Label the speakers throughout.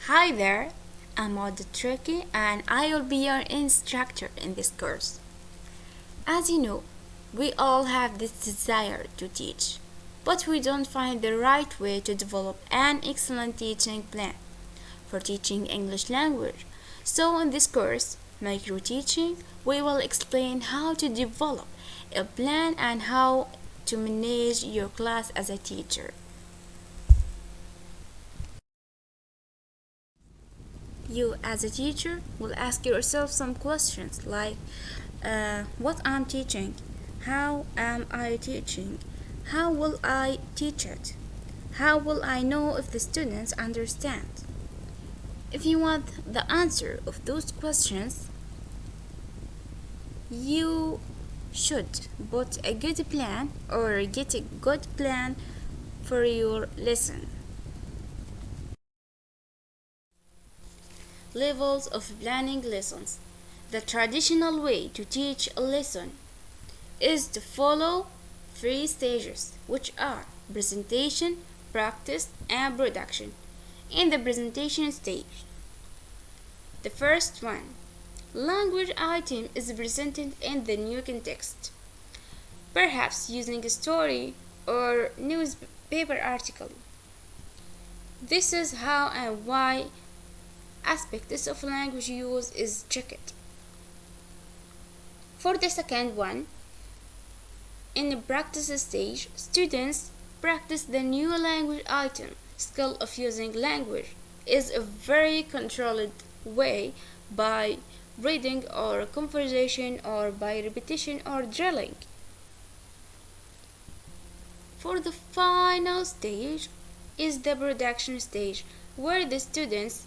Speaker 1: Hi there, I'm Altriky and I will be your instructor in this course. As you know, we all have this desire to teach, but we don't find the right way to develop an excellent teaching plan for teaching English language. So in this course, Micro Teaching, we will explain how to develop a plan and how to manage your class as a teacher. You as a teacher will ask yourself some questions like what I'm teaching, how am I teaching, how will I teach it, how will I know if the students understand. If you want the answer of those questions, you should put a good plan or get a good plan for your lesson. Levels of planning lessons. The traditional way to teach a lesson is to follow three stages, which are presentation, practice, and production. In the presentation stage, the first one, language item is presented in the new context, perhaps using a story or newspaper article. This is how and why aspects of language use is checked. For the second one, in the practice stage, students practice the new language item. Skill of using language is a very controlled way by reading or conversation or by repetition or drilling. For the final stage is the production stage where the students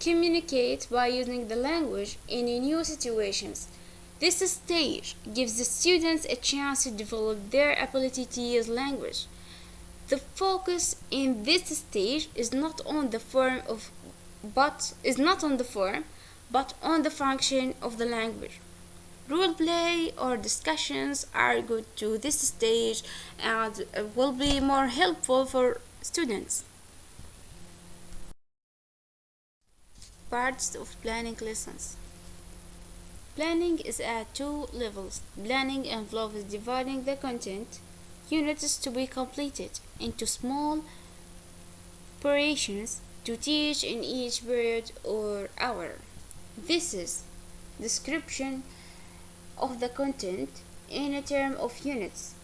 Speaker 1: communicate by using the language in new situations. This stage gives the students a chance to develop their ability to use language. The focus in this stage is not on the form but on the function of the language. Role play or discussions are good to this stage and will be more helpful for students. Parts of planning lessons. Planning is at two levels. Planning involves dividing the content units to be completed into small portions to teach in each period or hour. This is description of the content in a term of units.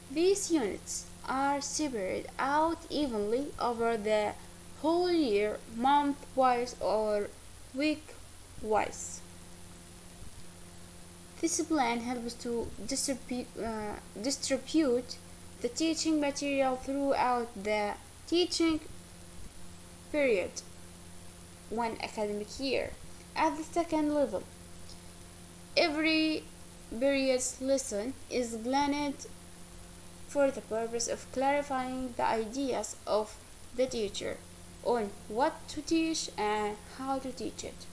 Speaker 1: These units are separated out evenly over the whole year, month-wise or week-wise. This plan helps to distribute the teaching material throughout the teaching period, one academic year. At the second level, every period's lesson is planned for the purpose of clarifying the ideas of the teacher on what to teach and how to teach it.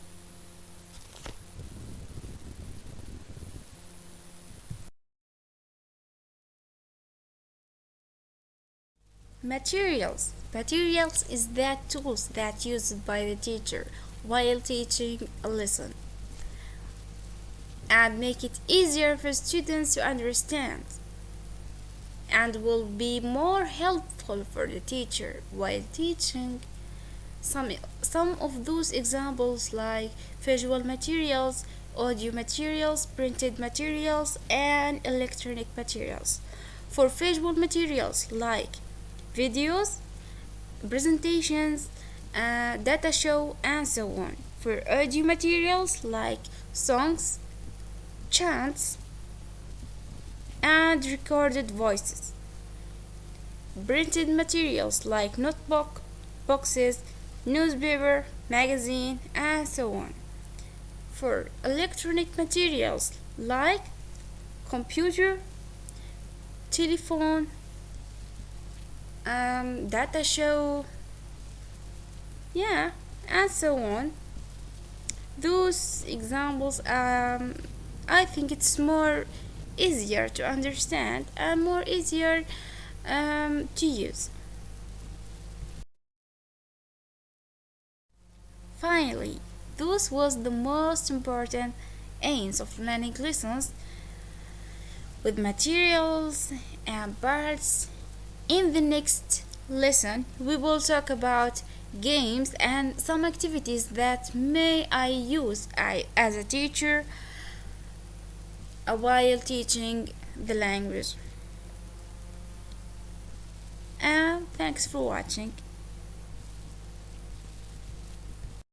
Speaker 1: Materials is that tools that used by the teacher while teaching a lesson and make it easier for students to understand and will be more helpful for the teacher while teaching. Some of those examples like visual materials, audio materials, printed materials, and electronic materials. For visual materials like videos, presentations, data show, and so on. For audio materials like songs, chants, and recorded voices. Printed materials like notebook, boxes, newspaper, magazine, and so on. For electronic materials like computer, telephone, data show, and so on. Those examples, I think it's more easier to understand and more easier to use. Finally, this was the most important aims of learning lessons with materials and parts. In the next lesson, we will talk about games and some activities that may I use as a teacher while teaching the language. And thanks for watching.